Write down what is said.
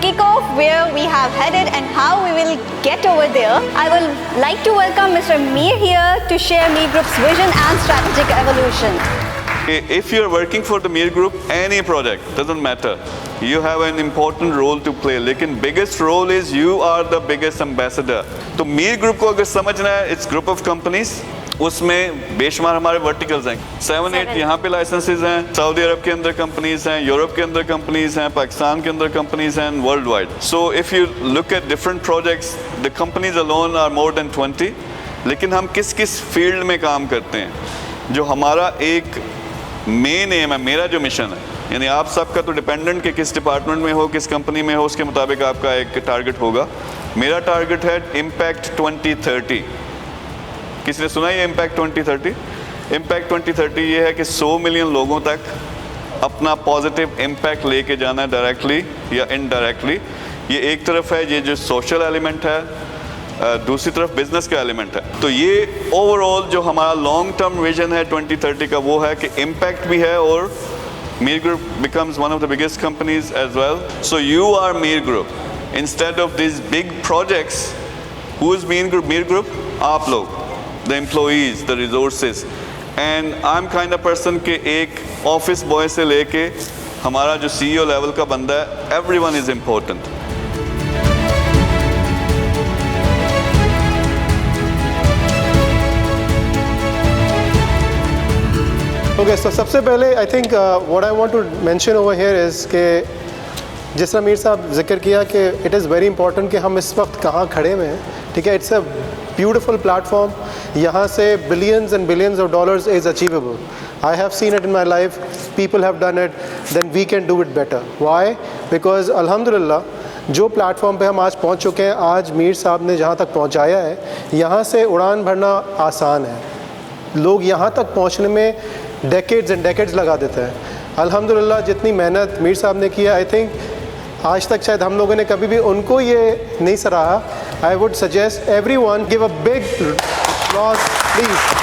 kick off where we have headed and how we will get over there, I will like to welcome Mr. Mir here to share Mir Group's vision and strategic evolution. If you're working for the Mir Group, any project, doesn't matter. You have an important role to play. लेकिन biggest role is you are the biggest ambassador. तो Mir Group को अगर समझना है, it's group of companies. उसमें बेशुमार हमारे verticals हैं 7-8 यहाँ पे लाइसेंसेस हैं सऊदी अरब के अंदर कंपनीज हैं यूरोप के अंदर कंपनीज हैं पाकिस्तान के अंदर कंपनीज हैं world wide so if you look at different projects the companies alone are more than 20 लेकिन हम किस किस फील्ड में काम करते हैं जो हमारा एक मेन एम है मेरा जो मिशन है यानी आप सबका तो डिपेंडेंट कि किस डिपार्टमेंट में हो किस कंपनी में हो उसके मुताबिक आपका एक टारगेट होगा मेरा टारगेट है इम्पैक्ट 2030 किसी ने सुना ये इम्पैक्ट 2030 इम्पैक्ट 2030 ये है कि 100 मिलियन लोगों तक अपना पॉजिटिव इम्पैक्ट लेके जाना है डायरेक्टली या इनडायरेक्टली ये एक तरफ है ये जो सोशल एलिमेंट है दूसरी तरफ बिजनेस का एलिमेंट है तो ये ओवरऑल जो हमारा लॉन्ग टर्म विजन है 2030 का वो है कि इम्पैक्ट भी है और Mir Group becomes one of the biggest companies as well so you are Mir Group instead of these big projects who is Mir Group आप लोग the employees, the resources and I'm kind of person के एक office boy से लेके हमारा जो CEO level का बंदा है everyone is important. Okay, so सबसे पहले I think what I want to mention over here is कि जिस तरह मीर साहब जिक्र किया कि it is very important कि हम इस वक्त कहाँ खड़े हुए हैं ठीक है it's a beautiful platform यहाँ से billions and billions of dollars is achievable I have seen it in my life people have done it then we can do it better why because अल्हम्दुलिल्लाह जो प्लेटफॉर्म पे हम आज पहुँच चुके हैं आज मीर साहब ने जहाँ तक पहुँचाया है यहाँ से उड़ान भरना आसान है लोग यहाँ तक पहुँचने में डेकेड्स एंड डेकेड्स लगा देते हैं अल्हम्दुलिल्लाह जितनी मेहनत मीर साहब ने किया आई थिंक आज तक शायद हम लोगों ने कभी भी उनको ये नहीं सराहा I would suggest everyone give a big applause please